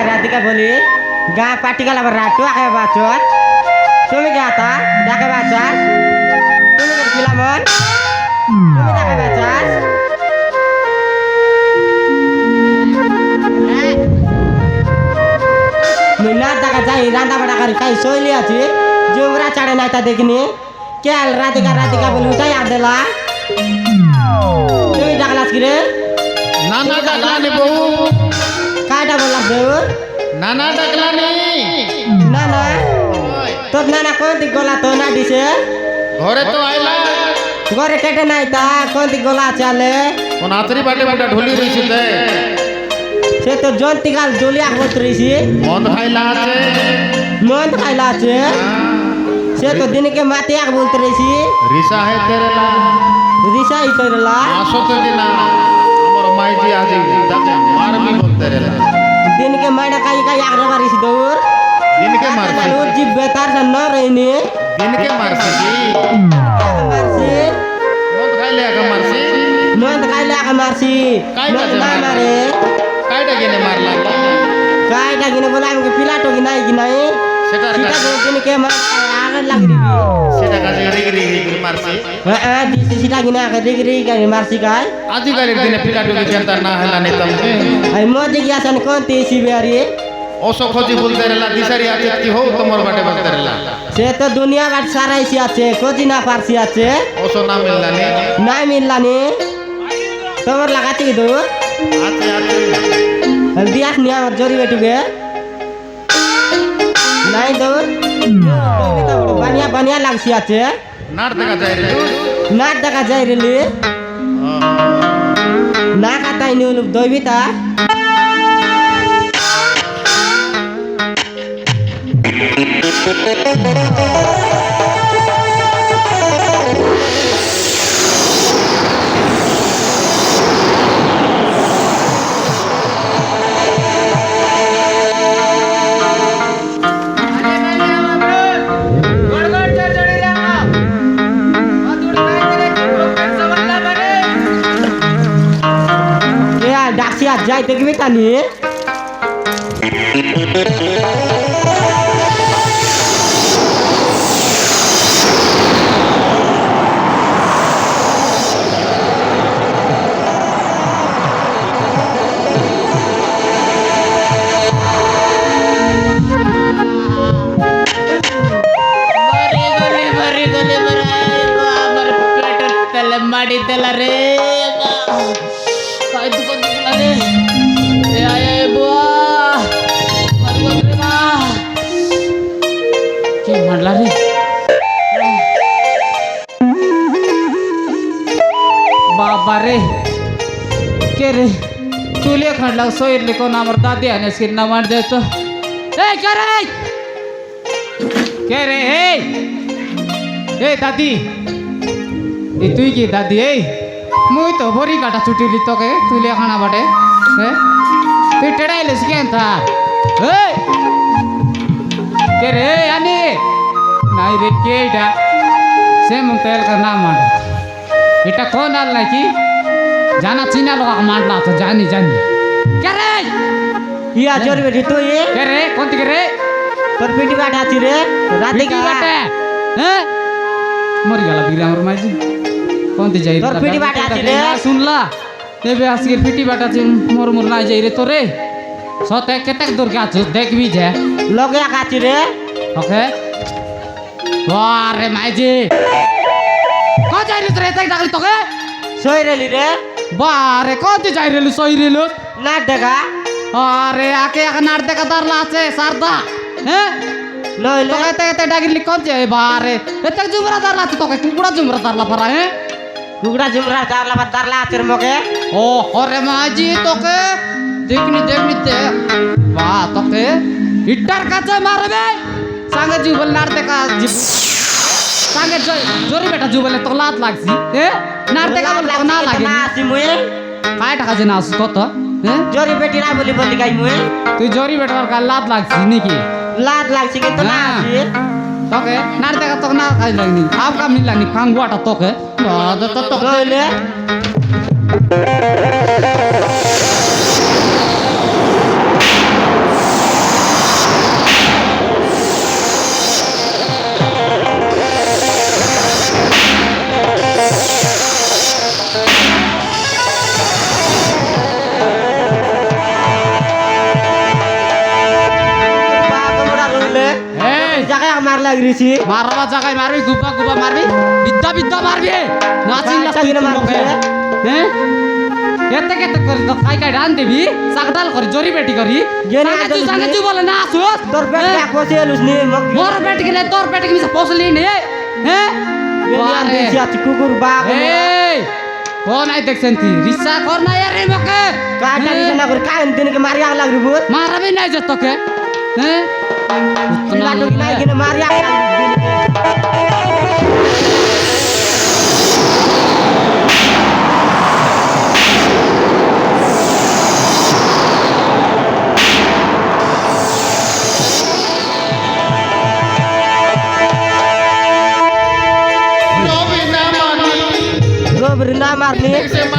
राधिका बोली गाँव पार्टी का लबर राटू आके बाचोत तुम्हें क्या था जाके बाचार तुम्हें कर पिला मन तुम्हें जाके बाचार मिनार जाके जाई रांधा बड़ा कर कहीं सोई लिया थी जुमरा चढ़े नहीं था देखने क्या राधिका बोली उठा याद दिला तुम्हें जाके किरे नाना डकलानी बहू काटा बोला देवर नाना डकलानी नाना तो नाना कौन दी गोला तो ना दिसे घरे तो आइला घरे केटे नहीं था कौन दी गोला चले कोन आतरी बाटे बाटे ढोली रही छिते से तो जोंती काल जोलिया होत रही सी मौत खाइला छे से तो दिन के मातिया बोलते रही सी रिसा है तेरे ला रिसा ही तेरे ला आसो तो दिना हमर माई जी आजी मार भी बोलते रे दिन के मायना काई आगरे बारी सी दूर दिन के मार और जी बेतार से न रहनी दिन के मार सी मारसी मौत खाइले का मार सी नंद काइला का मारसी काई न मारे काईटा गेने मार लागी काईटा गिने बोला हमके पिलाटो की नहीं सेटा सीधा दिन के मार आगे लग रही सेटा का रिगरी मार सी हां दिस सीधा गिना के रिगरी का मारसी काय आजी का दिन पिलाटो के जनता ना हला ने तमके आई मोदी की आसन कौन तीसी बेरी ओसो खोजी बोलते रहला दिसारी आते की हो तमर बाटे बोलते रहला से तो दुनिया बाट सारा इसी आछे खोजी ना पारसी आछे ओसो ना मिलला ने नहीं मिलला ने तमर लगाती की दो आते आते हल्दी आस निया जोरी बेटुगे नहीं दो बनिया लागसी आछे नाट देखा जाय रे नाट देखा जाय रेली ना काताई नु दोइबिता जाय देखबी तानी ಮಾಡಿ ತೆಲ ರೇ ಕಾಯ್ದು ಕೊಂದಿಲ್ಲ ರೇ ಆಯೇ ಬುआ ಮರ್ಗೋದ್ರಿ ಮಾ क्या ಮಾಡ್ಲಾ ರೇ बाबा रे के रे चूलिया खंडला सोयरली कोण आमर दादी आने सिरना मार देतो ए के रे ए दादी ए तुई की दादी ए मुई तो भरी काटा छुट्टी ली तो के चूलिया खाना बाटे ए तू टेड़ाइले सिकेन था ए के रे आने नाही रे केडा से मुंग तेल का नाम मार इटा कौन आल ना की जाना चीना लोग मारला तो जानी क्या रे या जोर बेटी तो ये क्या रे कौन ती रे तोर पीटी बाट आती रे रात की बाट हैं मर गला बीरा हमर माजी कौन ती जाई तोर पीटी बाट आती रे सुनला तेबे आसके पीटी बाट आती मोर मोर ना जाई रे तोरे सते केतक दूर का छु देख भी जे लगे आती रे ओके वाह रे माजी को जाई रे तोरे तक डागली तोके सोई रेली रे बारे कौन ती जाई रे सोई रे लो नाट देखा अरे आके नाट देखा तारला আছে সারদা हैं লই तो লই कहते डागिली कौन जे बारे एतक जुमरा तारला तो के कुकुड़ा जुमरा तारला परा है गुगड़ा जुमरा तारला बा तारला तेरे मोके ओ अरे माजी तो के देखनी ते वाह तो के हिटर काचे मारबे संगे जुबल नाट देखा संगे जोरी बेटा जुबल तो लात लागसी ए नाट देखा बोल ना लागे ना सी मुए काय टाका जे ना असतो तो हैं जोरी बेटी ना बोली बोली गाई मुए तू जोरी बेटा का लात लागसी नी की लात लागसी के तो ना सी তোকে নার দেখা তোকে না খাই লাগনি আপ কাম নি লাগনি কাঙ্গুয়াটা তোকে তো রইলে এই জায়গায় আমার লাগিয়েছি মারবা জায়গায় মারবি গুবা গুবা মারবি বিদ্যা বিদ্যা মারবি না চিল্লা কাইটা দিনে মারবে? হ্যাঁ এতে কেতে করে তো খাই খাই রান দিবি চাকডাল করে জরি বেটি করি গেলে সাঙ্গে তুই বলে না আসুস তোর পেট এক বসে এলুস নি মোর বেটি গেলে তোর বেটি কি পছলি নে হ্যাঁ বারে কুকুর বা এই কোন আই দেখছেন তুই রিসা কর না আরে মকে কাটা দিছে না করে কান দিনকে মারি আগ লাগরি বুত মারাবি নাই যে তোকে হ্যাঁ লাটো নাই কিনে মারি আগ লাগরি गोबर ना मारनी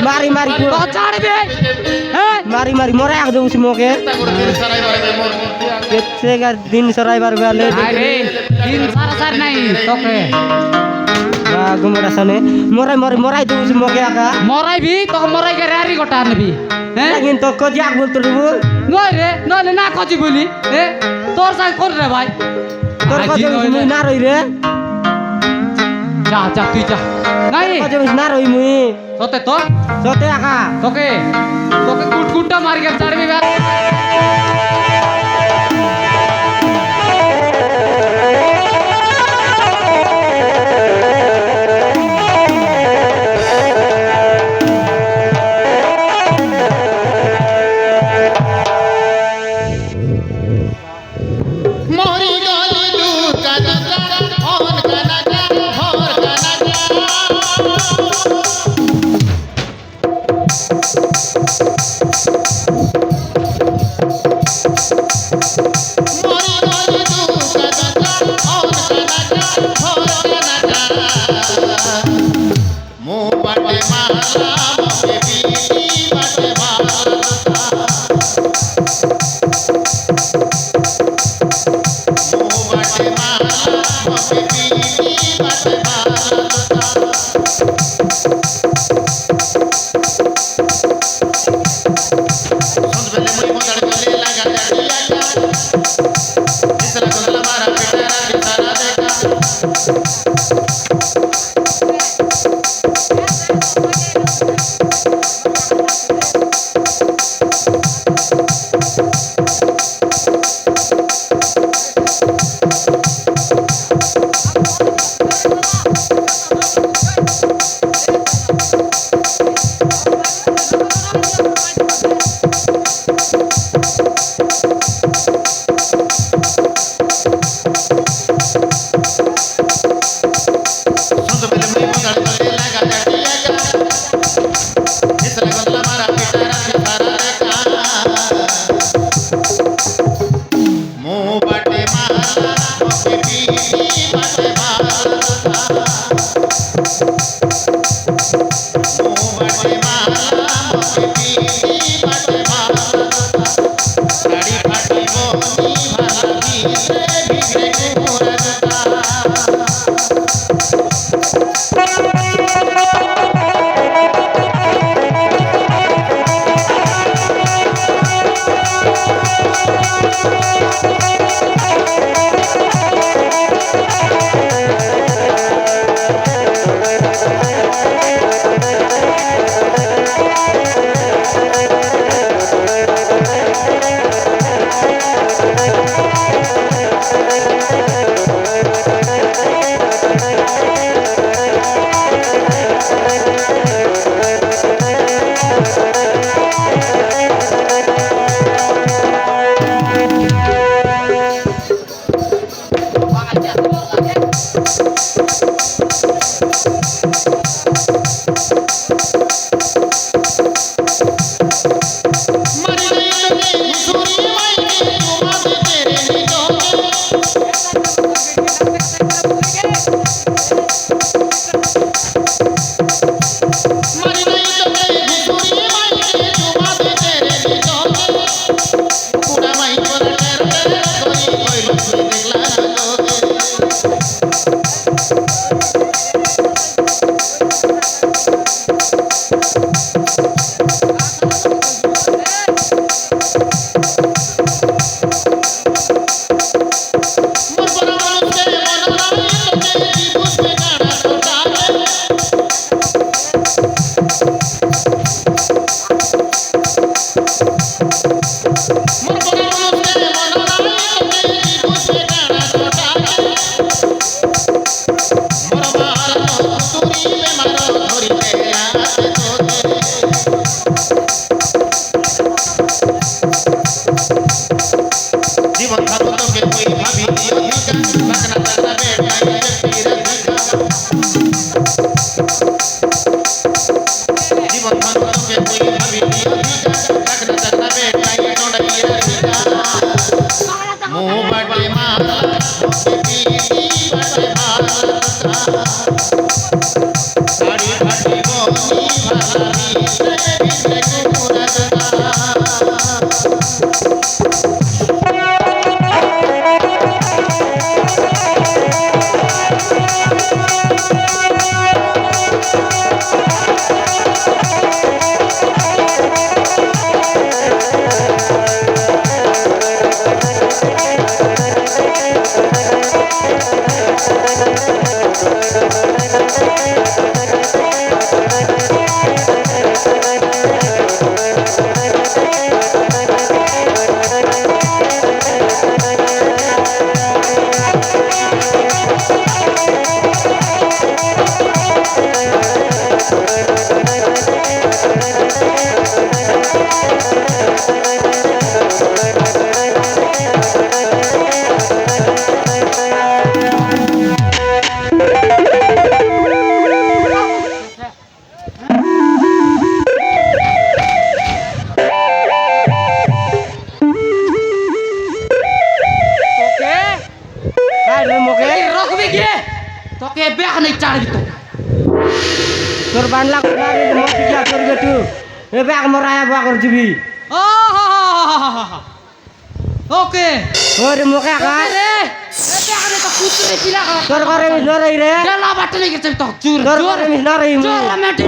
मारी मारी को ছাড়বি হ্যাঁ मारी मारी मोरे आग दे उस मोके केते का दिन सराय बार वाले আরে দিন সারা সার নাই তোকে गुमड़ा सने मोरे मोरे मोराई दे उस मोके आका মরাইবি তোকে মরাই গে রারি গোটা আনবি হ্যাঁ लेकिन तो को जाग बोल तो बोल নয় রে নইলে না কজি বলি এ তোর সাথে কর রে ভাই तोर को जो मुई ना रही रे যা যা তুই যা নাই को जो ना रही मुई তোতে তো सोते आका তোকে তোকে কুট কুটটা মারি গে ছাড়বি বে मोरी गाली दूर का नजारा और का नजारा और का मोरी गाली दूर का नजारा और का नजारा मुंह बाटे मारा मुझे बीवी बाटे मारा Thank you. জীবন থাকো তোকে কই ভাবি অধিকার লাগনা তারা বেটাই ব্যক্তির অধিকার জীবন থাকো তোকে কই ভাবি অধিকার লাগনা তারা বেটাই নড়াইয়া অধিকার মো বাটে মালা মোকে পিটি বাটে মালা সাড়ি ভাটি বনি ভালামি রে বিনে কুকুরাদা তোকে বেখ নেই চাড়ি তো তোর বানলা কোথায় মতি যা করবে তুই এ ব্যাগ মরায়া বুয়া করে দিবি ওকে ওরে মুখে কা রে এ বেখ নেই তো কুতরে পিলা তোর ঘরে নরই রে গেলা বাটে নেই গেছে তো চুর তোর ঘরে নরই চোর মেটে